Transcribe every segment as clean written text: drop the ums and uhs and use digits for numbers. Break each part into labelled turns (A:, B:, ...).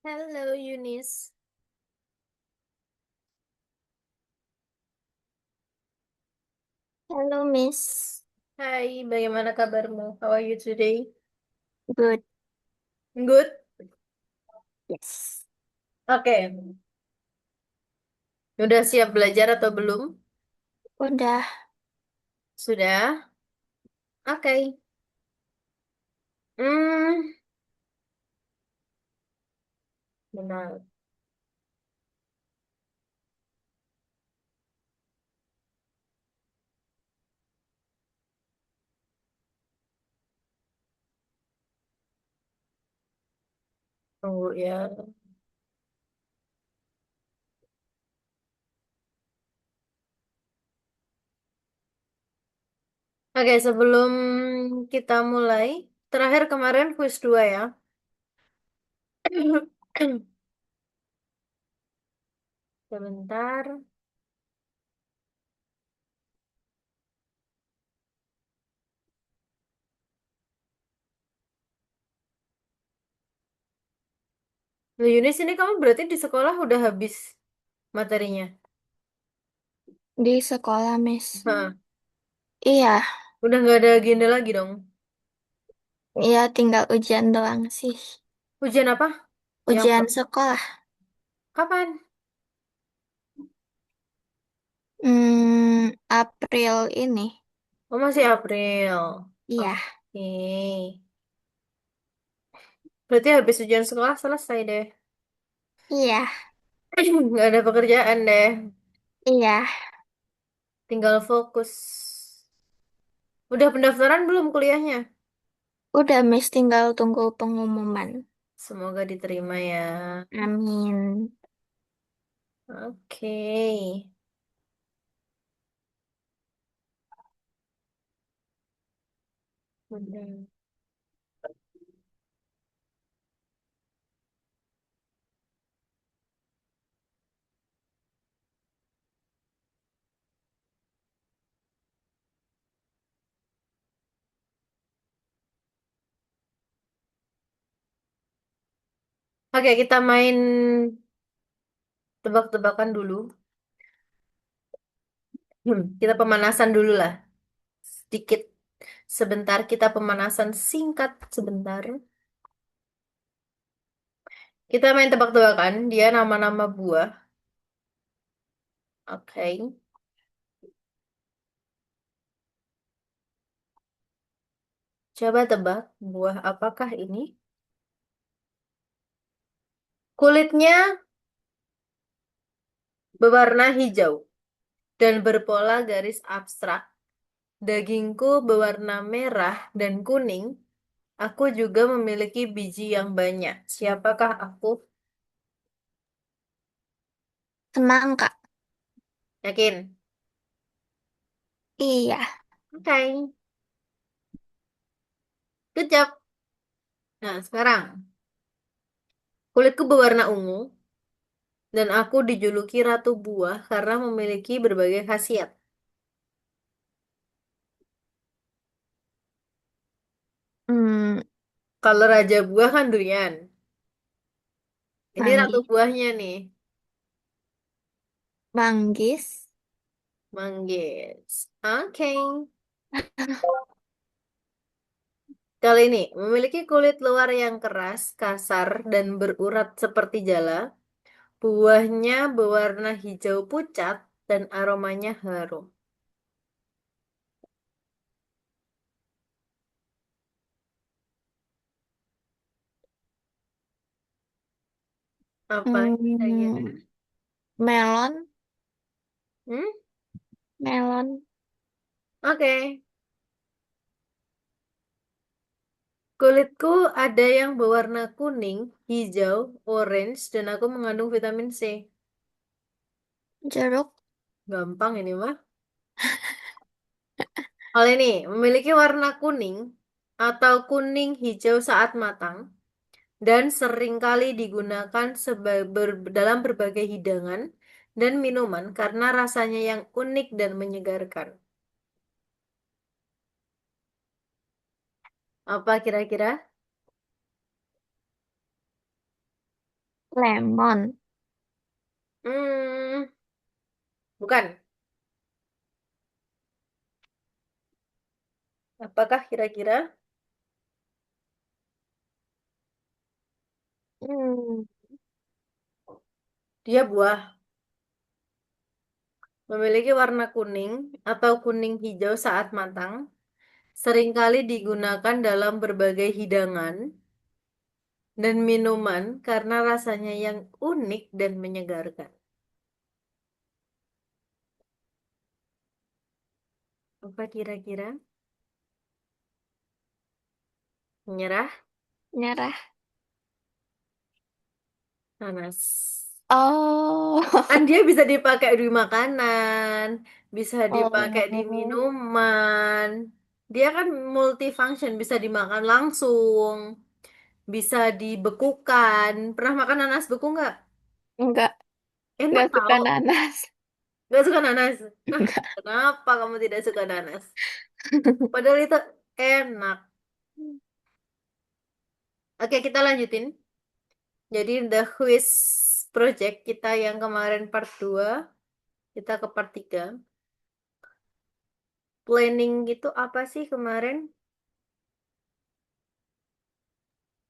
A: Halo Yunis.
B: Halo Miss,
A: Hai, bagaimana kabarmu? How are you today?
B: good.
A: Good.
B: Yes.
A: Oke. Udah siap belajar atau belum?
B: Udah,
A: Sudah? Oke. Hmm, benar. Tunggu ya. Oke, sebelum kita mulai, terakhir kemarin quiz 2 ya. Sebentar. Loh, Yunis, ini kamu berarti di sekolah udah habis materinya?
B: di sekolah Miss.
A: Hah.
B: Iya,
A: Udah nggak ada agenda lagi dong?
B: iya tinggal ujian doang sih.
A: Ujian apa? Yang
B: Ujian sekolah.
A: kapan?
B: April ini.
A: Oh, masih April.
B: Iya,
A: Oke. Berarti habis ujian sekolah selesai deh.
B: iya,
A: Nggak ada pekerjaan deh.
B: iya.
A: Tinggal fokus. Udah pendaftaran belum kuliahnya?
B: Udah Miss tinggal tunggu pengumuman.
A: Semoga diterima ya.
B: Amin.
A: Oke. Udah. Oke, kita main tebak-tebakan dulu. Kita pemanasan dulu lah. Sedikit. Sebentar kita pemanasan singkat sebentar. Kita main tebak-tebakan. Dia nama-nama buah. Oke. Coba tebak buah apakah ini? Kulitnya berwarna hijau dan berpola garis abstrak. Dagingku berwarna merah dan kuning. Aku juga memiliki biji yang banyak. Siapakah aku?
B: Semangka.
A: Yakin?
B: Iya.
A: Oke. Good job. Nah, sekarang. Kulitku berwarna ungu dan aku dijuluki Ratu Buah karena memiliki berbagai khasiat.
B: Hmm,
A: Kalau Raja Buah kan durian. Ini Ratu
B: manggis.
A: Buahnya nih.
B: Manggis.
A: Manggis. Oke. Kali ini memiliki kulit luar yang keras, kasar, dan berurat seperti jala. Buahnya berwarna hijau pucat dan aromanya harum. Apa kira-kira?
B: Hmm, melon.
A: Hmm?
B: Melon.
A: Oke. Kulitku ada yang berwarna kuning, hijau, orange, dan aku mengandung vitamin C.
B: Jeruk.
A: Gampang ini mah. Hal ini memiliki warna kuning atau kuning hijau saat matang dan seringkali digunakan dalam berbagai hidangan dan minuman karena rasanya yang unik dan menyegarkan. Apa kira-kira?
B: Lemon.
A: Hmm, bukan. Apakah kira-kira
B: Hmm,
A: dia buah, memiliki warna kuning atau kuning hijau saat matang, seringkali digunakan dalam berbagai hidangan dan minuman karena rasanya yang unik dan menyegarkan. Apa kira-kira? Menyerah?
B: nyerah.
A: Nanas. Kan
B: Oh,
A: dia bisa dipakai di makanan, bisa dipakai di
B: oh,
A: minuman. Dia kan multifunction, bisa dimakan langsung, bisa dibekukan. Pernah makan nanas beku nggak?
B: enggak,
A: Enak
B: enggak suka
A: tau.
B: nanas.
A: Nggak suka nanas? Nah,
B: Enggak.
A: kenapa kamu tidak suka nanas? Padahal itu enak. Oke, kita lanjutin. Jadi The Quiz Project kita yang kemarin part 2, kita ke part 3. Planning itu apa sih kemarin?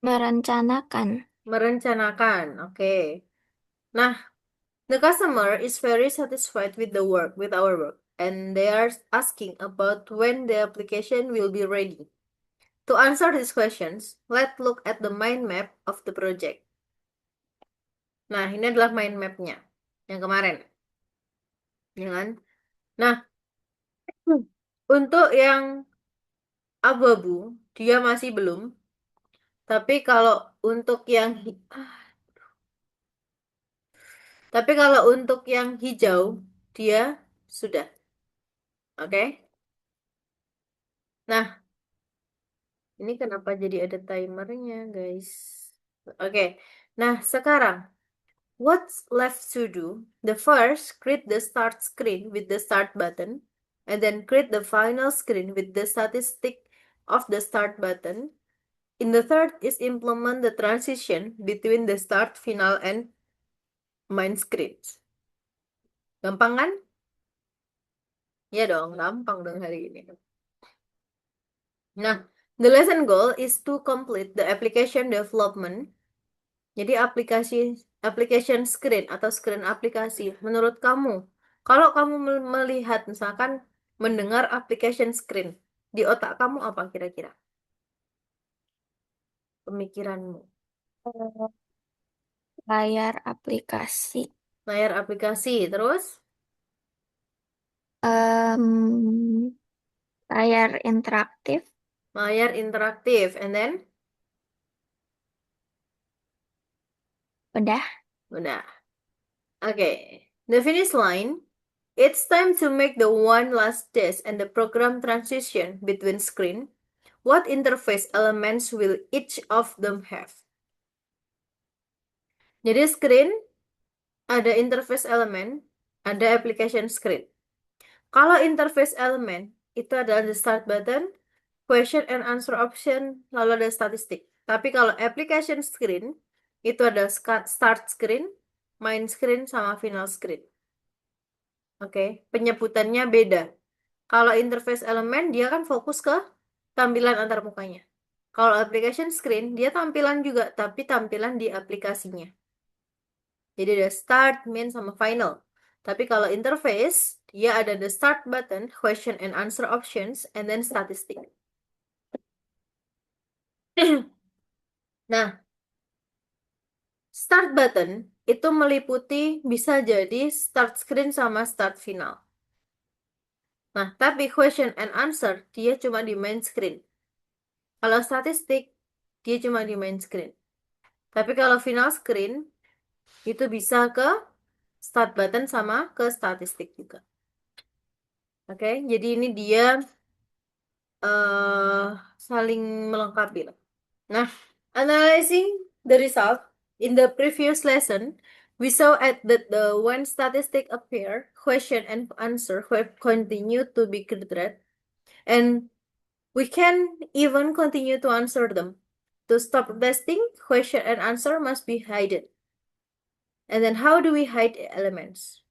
B: Merencanakan.
A: Merencanakan, oke. Nah, the customer is very satisfied with the work, with our work, and they are asking about when the application will be ready. To answer these questions, let's look at the mind map of the project. Nah, ini adalah mind mapnya yang kemarin, ya kan? Nah, untuk yang abu-abu, dia masih belum. Tapi kalau untuk yang tapi kalau untuk yang hijau, dia sudah. Oke? Nah, ini kenapa jadi ada timernya, guys? Oke. Nah, sekarang what's left to do? The first, create the start screen with the start button, and then create the final screen with the statistic of the start button. In the third is implement the transition between the start, final, and main screens. Gampang kan? Ya dong, gampang dong hari ini. Nah, the lesson goal is to complete the application development. Jadi application screen atau screen aplikasi. Menurut kamu, kalau kamu melihat misalkan mendengar application screen, di otak kamu apa kira-kira? Pemikiranmu.
B: Layar aplikasi.
A: Layar aplikasi, terus
B: Em, layar interaktif.
A: layar interaktif, and then
B: Udah.
A: udah. Okay, the finish line. It's time to make the one last test and the program transition between screen. What interface elements will each of them have? Jadi screen ada interface element, ada application screen. Kalau interface element itu adalah the start button, question and answer option, lalu ada statistik. Tapi kalau application screen itu ada start screen, main screen, sama final screen. Oke, penyebutannya beda. Kalau interface element dia kan fokus ke tampilan antar mukanya. Kalau application screen dia tampilan juga, tapi tampilan di aplikasinya. Jadi ada start, main, sama final. Tapi kalau interface, dia ada the start button, question and answer options, and then statistik. Nah, start button itu meliputi bisa jadi start screen sama start final. Nah, tapi question and answer dia cuma di main screen. Kalau statistik, dia cuma di main screen. Tapi kalau final screen, itu bisa ke start button sama ke statistik juga. Oke, jadi ini dia eh saling melengkapi lah. Nah, analyzing the result in the previous lesson, we saw at that the when statistic appear, question and answer will continue to be created, and we can even continue to answer them. To stop testing, question and answer must be hidden. And then how do we hide elements?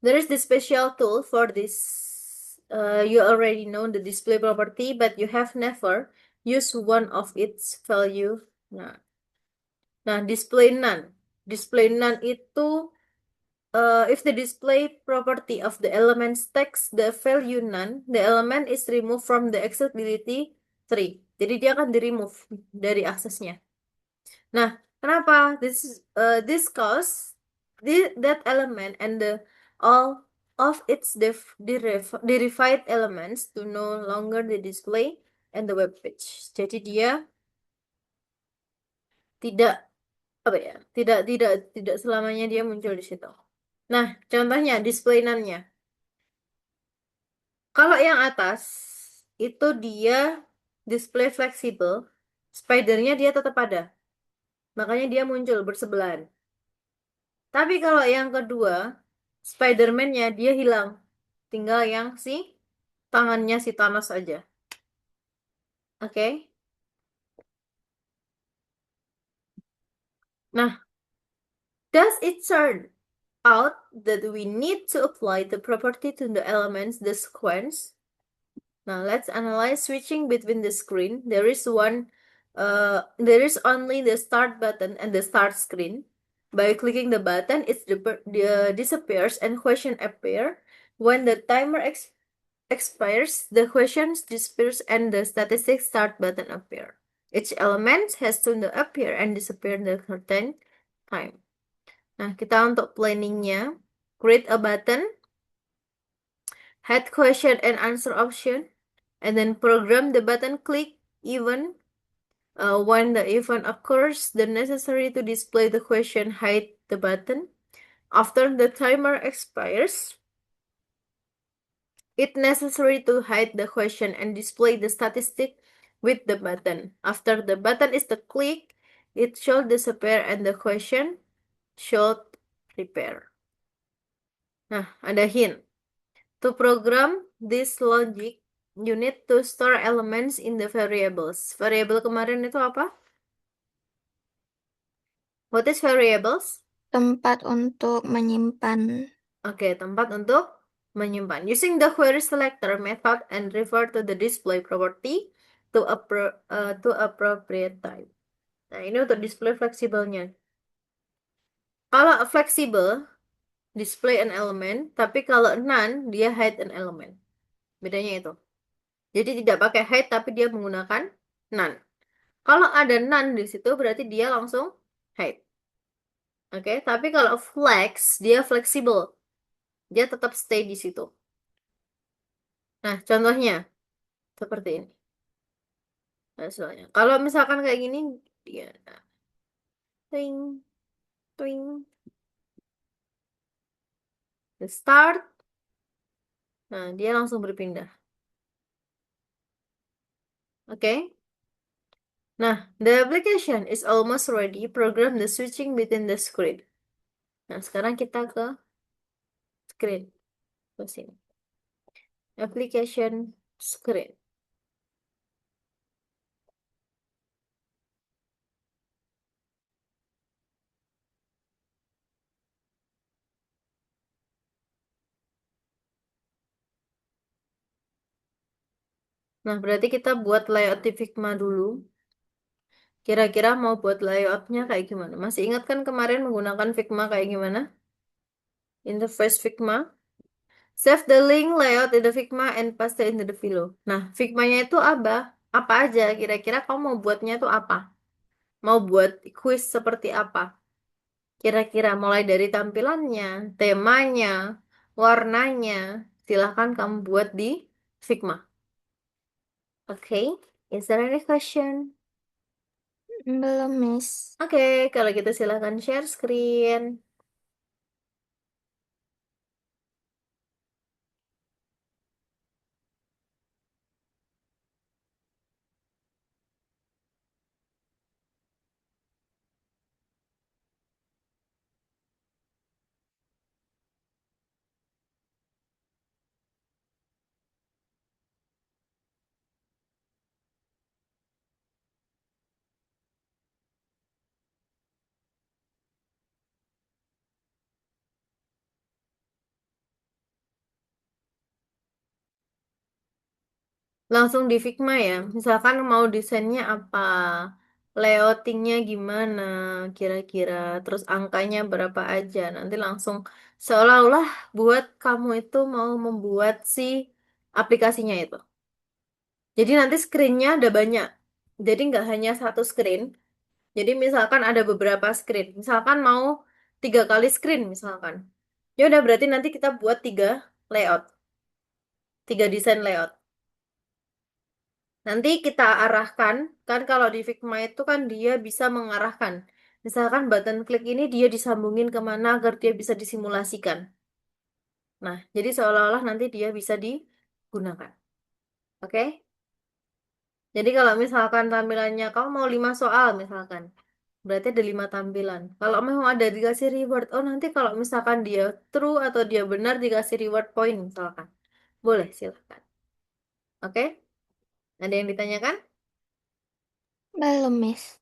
A: There is this special tool for this. You already know the display property, but you have never used one of its value. Nah, display none. Display none itu if the display property of the element's text the value none, the element is removed from the accessibility tree. Jadi dia akan di-remove dari aksesnya. Nah, kenapa? This cause that element and the all of its derived elements to no longer the display and the web page. Jadi dia tidak apa ya? Tidak selamanya dia muncul di situ. Nah, contohnya display none-nya. Kalau yang atas itu dia display fleksibel, spidernya dia tetap ada. Makanya dia muncul bersebelahan. Tapi kalau yang kedua, Spider-Man-nya dia hilang. Tinggal yang si tangannya si Thanos aja. Oke. Nah, does it turn out that we need to apply the property to the elements the sequence? Now let's analyze switching between the screen. There is only the start button and the start screen. By clicking the button, it disappears and question appear. When the timer expires, the questions disappears and the statistics start button appear. Each element has to appear and disappear in the certain time. Nah, kita untuk planningnya, create a button, hide question and answer option, and then program the button click even when the event occurs, the necessary to display the question hide the button. After the timer expires, it necessary to hide the question and display the statistic with the button. After the button is the click, it should disappear and the question should repair. Nah, ada hint. To program this logic, you need to store elements in the variables. Variable kemarin itu apa? What is variables?
B: Tempat untuk menyimpan.
A: Oke, tempat untuk menyimpan. Using the query selector method and refer to the display property to appropriate type. Nah, ini untuk display fleksibelnya. Kalau fleksibel, display an element, tapi kalau none, dia hide an element. Bedanya itu. Jadi tidak pakai hide, tapi dia menggunakan none. Kalau ada none di situ, berarti dia langsung hide. Oke, tapi kalau flex, dia fleksibel. Dia tetap stay di situ. Nah, contohnya seperti ini. Hasilnya. Kalau misalkan kayak gini, dia twing, twing, the start. Nah, dia langsung berpindah. Oke. Nah, the application is almost ready. Program the switching between the screen. Nah, sekarang kita ke screen. Ke sini. Application screen. Nah, berarti kita buat layout di Figma dulu. Kira-kira mau buat layoutnya kayak gimana? Masih ingat kan kemarin menggunakan Figma kayak gimana? Interface Figma. Save the link layout in the Figma and paste it into the below. Nah, Figma-nya itu apa? Apa aja? Kira-kira kamu mau buatnya itu apa? Mau buat quiz seperti apa? Kira-kira mulai dari tampilannya, temanya, warnanya, silahkan kamu buat di Figma. Okay, is there any question?
B: Belum, Miss.
A: Oke, kalau gitu silahkan share screen. Langsung di Figma ya. Misalkan mau desainnya apa, layoutingnya gimana, kira-kira, terus angkanya berapa aja. Nanti langsung seolah-olah buat kamu itu mau membuat si aplikasinya itu. Jadi nanti screen-nya ada banyak. Jadi nggak hanya satu screen. Jadi misalkan ada beberapa screen. Misalkan mau 3 kali screen misalkan. Ya udah berarti nanti kita buat 3 layout, 3 desain layout. Nanti kita arahkan, kan kalau di Figma itu kan dia bisa mengarahkan. Misalkan button klik ini dia disambungin kemana agar dia bisa disimulasikan. Nah, jadi seolah-olah nanti dia bisa digunakan. Oke? Jadi kalau misalkan tampilannya kamu mau 5 soal misalkan, berarti ada 5 tampilan. Kalau memang ada dikasih reward, oh nanti kalau misalkan dia true atau dia benar dikasih reward point misalkan. Boleh, silakan. Oke? Ada yang ditanyakan?
B: Belum, Miss.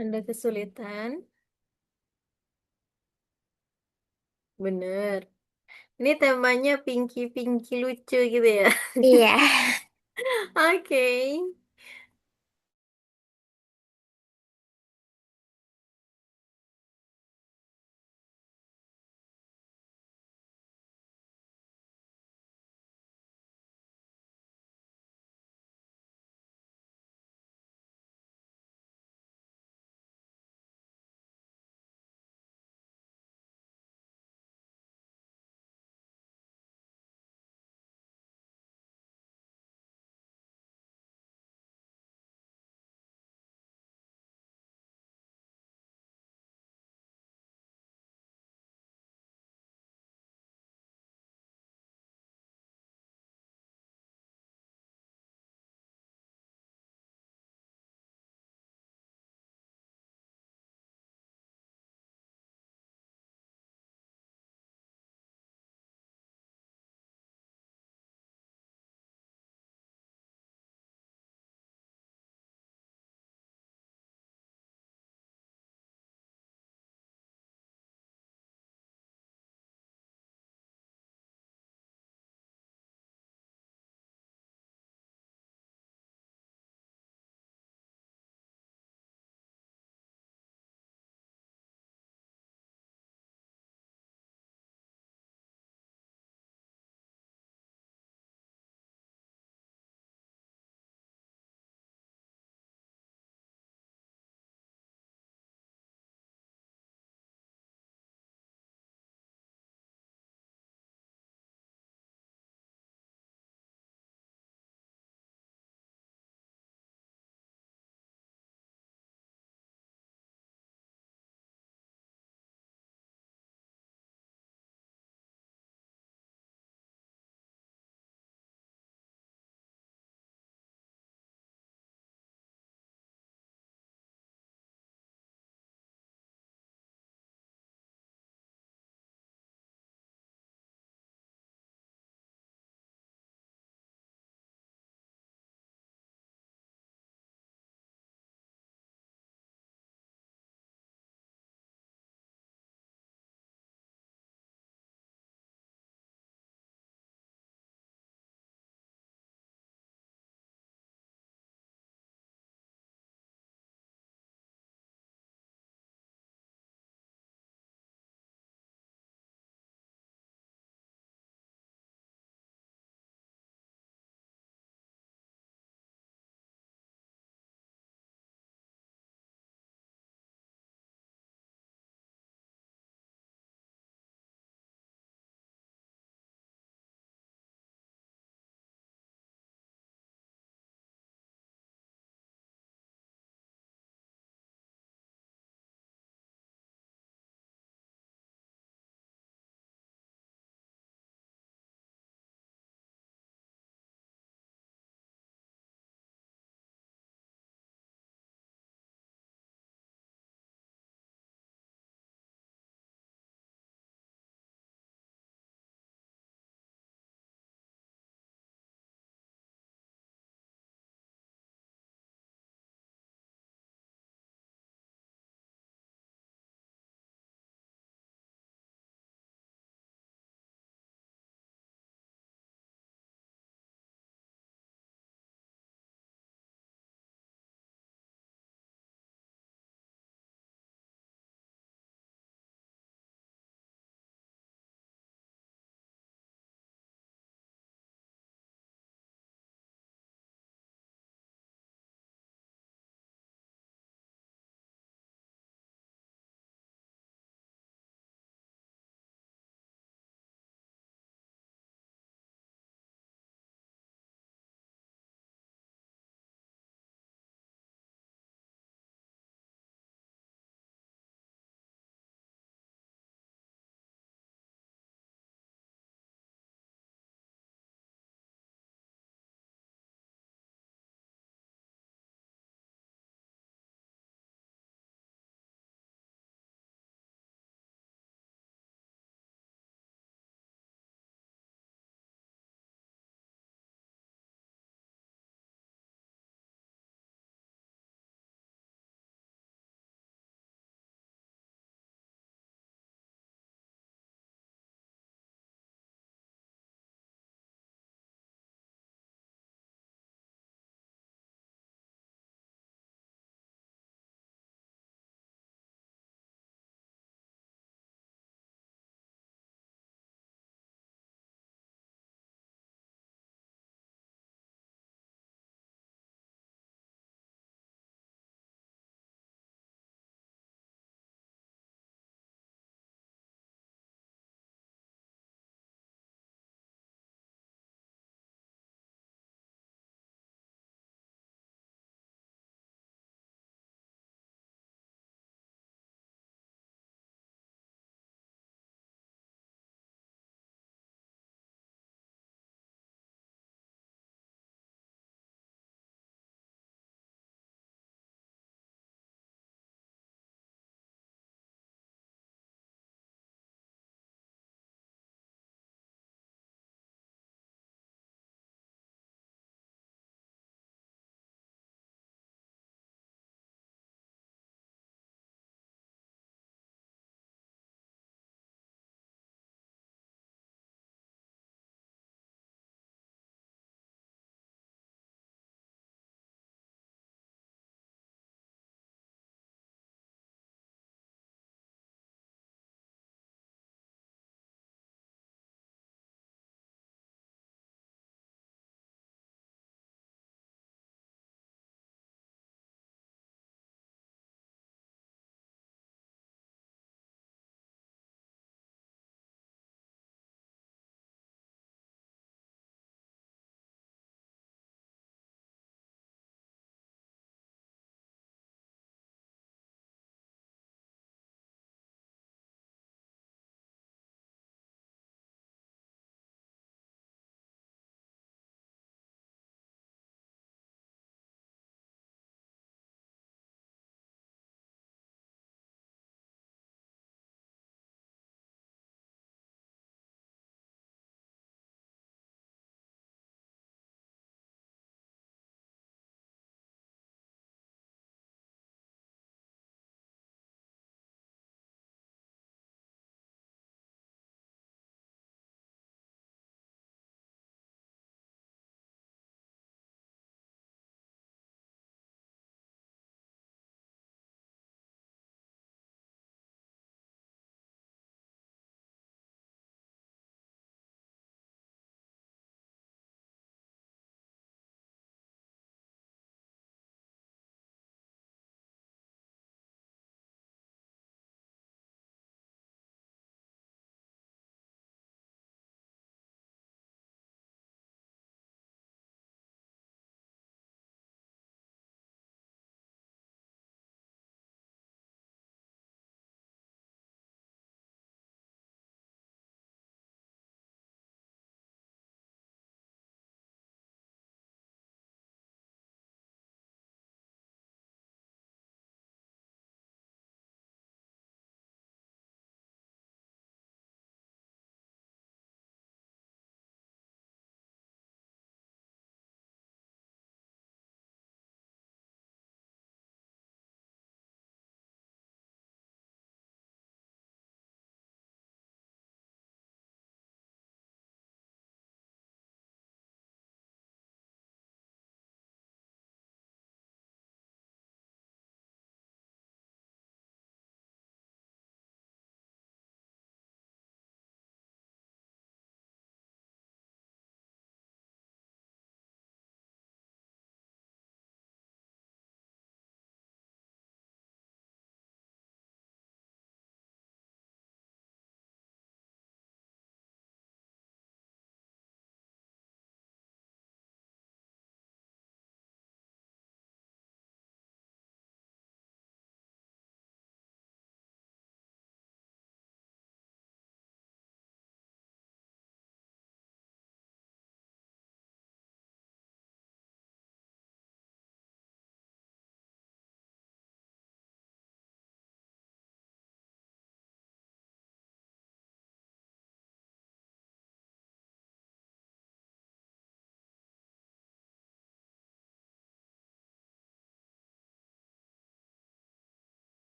A: Ada kesulitan. Bener. Ini temanya pinky-pinky lucu gitu ya.
B: Iya.
A: Oke.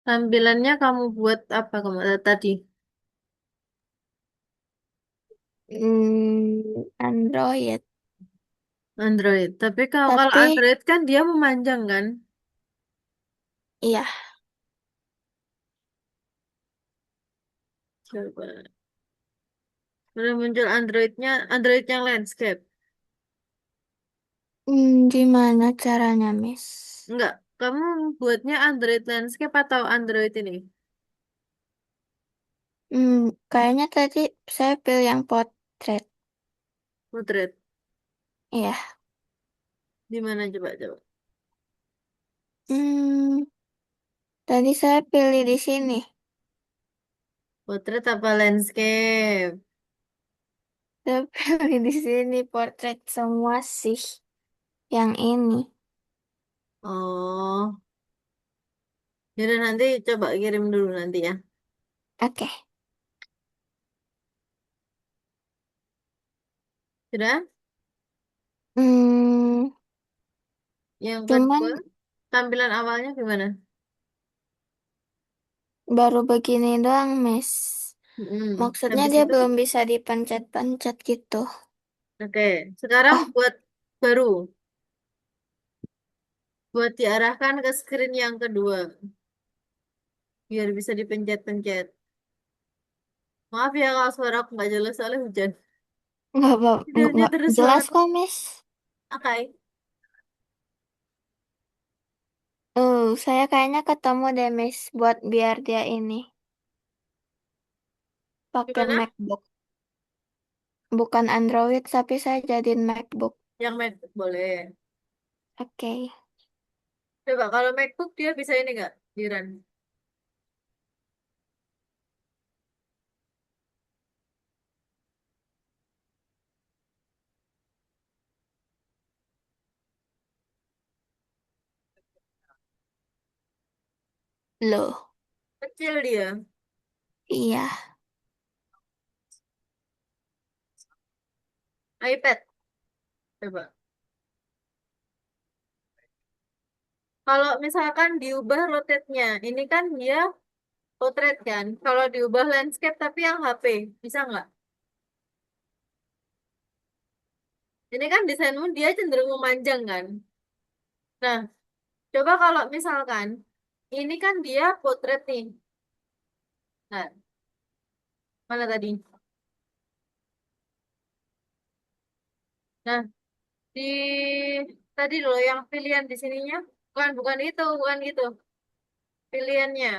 A: Tampilannya kamu buat apa kemarin tadi?
B: Android.
A: Android. Tapi kalau
B: Tapi
A: Android kan dia memanjang kan?
B: iya,
A: Coba. Udah muncul Androidnya, Android yang landscape.
B: gimana caranya, Miss?
A: Enggak, kamu buatnya Android landscape atau Android ini?
B: Hmm, Kayaknya tadi saya pilih yang portrait.
A: Portrait.
B: Iya.
A: Di mana coba coba?
B: Hmm, Tadi saya pilih di sini.
A: Portrait apa landscape?
B: Saya pilih di sini portrait semua sih. Yang ini.
A: Oh, jadi nanti coba kirim dulu nanti ya.
B: Oke.
A: Sudah?
B: Hmm,
A: Yang
B: Cuman
A: kedua, tampilan awalnya gimana?
B: baru begini doang, Miss. Maksudnya
A: Habis
B: dia
A: itu,
B: belum bisa dipencet-pencet gitu.
A: oke. Sekarang
B: Oh,
A: buat baru, buat diarahkan ke screen yang kedua, biar bisa dipencet-pencet. Maaf ya kalau suara aku nggak jelas soalnya hujan. Videonya
B: nggak
A: terus
B: jelas
A: banget.
B: kok, Miss.
A: Oke.
B: Saya kayaknya ketemu deh, Miss, buat biar dia ini pakai
A: Gimana?
B: MacBook. Bukan Android, tapi saya jadiin MacBook.
A: Yang MacBook boleh.
B: Oke.
A: Coba kalau MacBook dia bisa ini nggak? Di run.
B: Loh,
A: Kecil dia.
B: iya.
A: iPad. Coba. Kalau misalkan diubah rotate-nya, ini kan dia portrait kan. Kalau diubah landscape tapi yang HP, bisa nggak? Ini kan desainmu dia cenderung memanjang kan. Nah, coba kalau misalkan ini kan dia portrait nih. Nah, mana tadi? Nah, di tadi loh yang pilihan di sininya. Bukan itu, bukan itu. Pilihannya.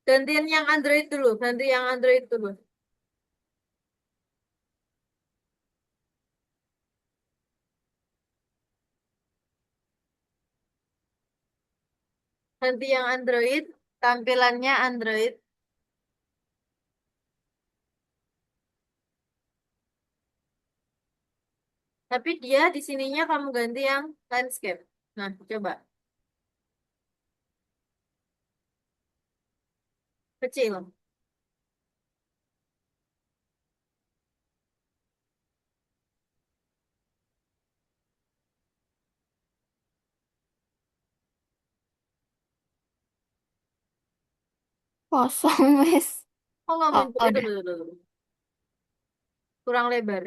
A: Gantian yang Android dulu, ganti yang Android dulu. Ganti yang Android, tampilannya Android. Tapi dia di sininya kamu ganti yang landscape. Nah, coba. Kecil.
B: Kosong, Miss.
A: Kok nggak
B: Oh,
A: muncul? Itu
B: udah.
A: dulu, dulu. Kurang lebar.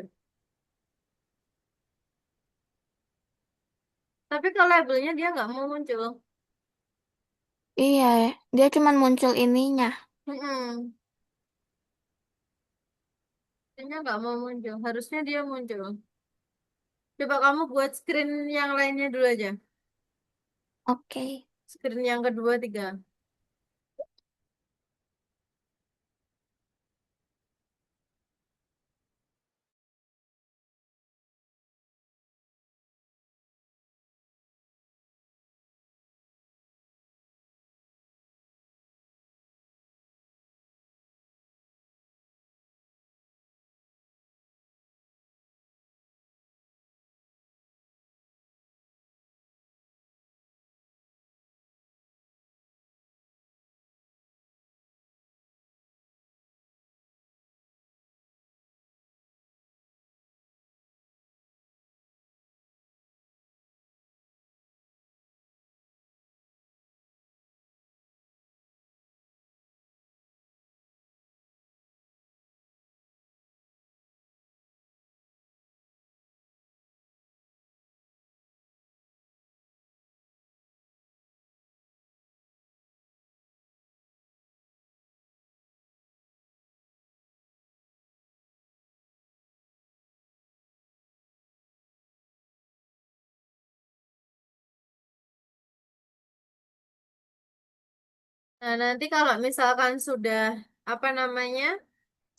A: Tapi kalau labelnya dia nggak mau muncul.
B: Iya, dia cuman muncul ininya.
A: Mm-mm. Dia nggak mau muncul. Harusnya dia muncul. Coba kamu buat screen yang lainnya dulu aja.
B: Oke.
A: Screen yang kedua, tiga. Nah, nanti kalau misalkan sudah apa namanya?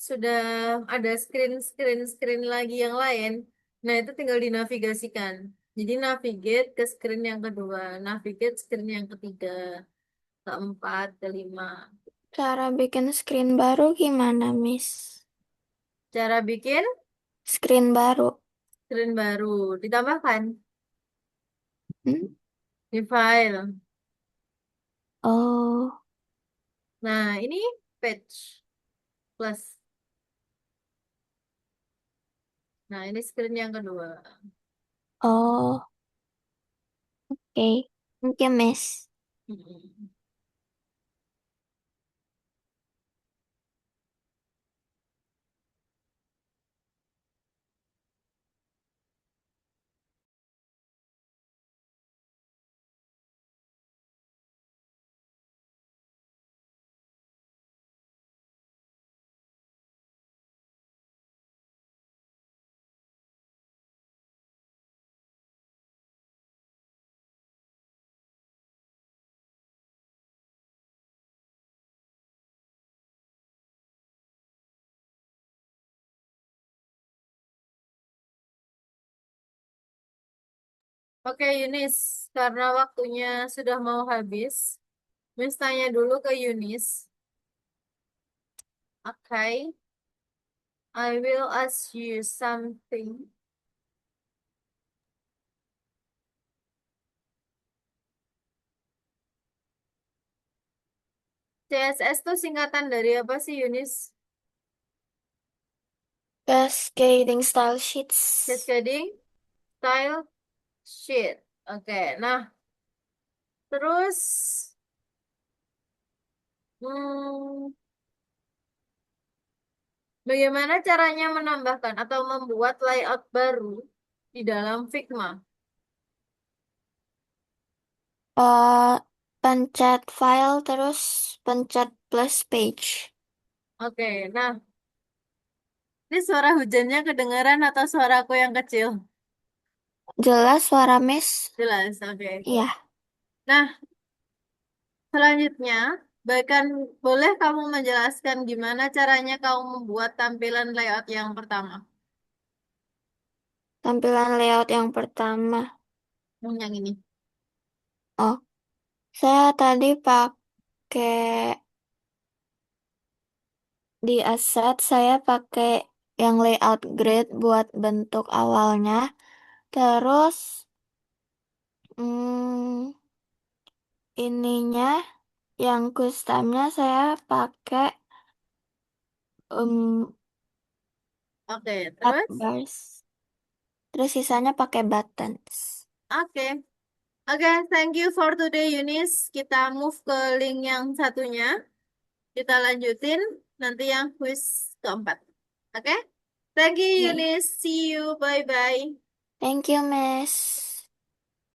A: Sudah ada screen lagi yang lain. Nah, itu tinggal dinavigasikan. Jadi navigate ke screen yang kedua, navigate screen yang ketiga, keempat, kelima.
B: Cara bikin screen baru gimana, Miss?
A: Cara bikin
B: Screen baru.
A: screen baru ditambahkan
B: Hmm?
A: di file.
B: Oh,
A: Nah, ini page plus. Nah, ini screen yang kedua.
B: oh, oke. Thank you, Miss.
A: Mm-mm. Oke, Yunis, karena waktunya sudah mau habis, Miss tanya dulu ke Yunis. Oke, I will ask you something. CSS itu singkatan dari apa sih, Yunis?
B: Cascading style sheets.
A: Cascading Style Sheet. Oke, nah terus hmm, bagaimana caranya menambahkan atau membuat layout baru di dalam Figma?
B: eh Pencet file terus pencet plus page.
A: Oke, nah ini suara hujannya kedengaran atau suara aku yang kecil?
B: Jelas suara Miss?
A: Jelas, oke.
B: Iya.
A: Nah, selanjutnya, bahkan boleh kamu menjelaskan gimana caranya kamu membuat tampilan layout yang pertama?
B: Tampilan layout yang pertama.
A: Yang ini.
B: Oh, saya tadi pakai di asset, saya pakai yang layout grid buat bentuk awalnya. Terus, hmm, ininya, yang customnya saya pakai um,
A: Oke,
B: tab
A: terus?
B: bars. Terus sisanya pakai buttons.
A: Oke. Oke, thank you for today, Yunis. Kita move ke link yang satunya. Kita lanjutin nanti yang quiz keempat. Oke? Thank you,
B: Oke.
A: Yunis. See you. Bye-bye.
B: Thank you, Miss.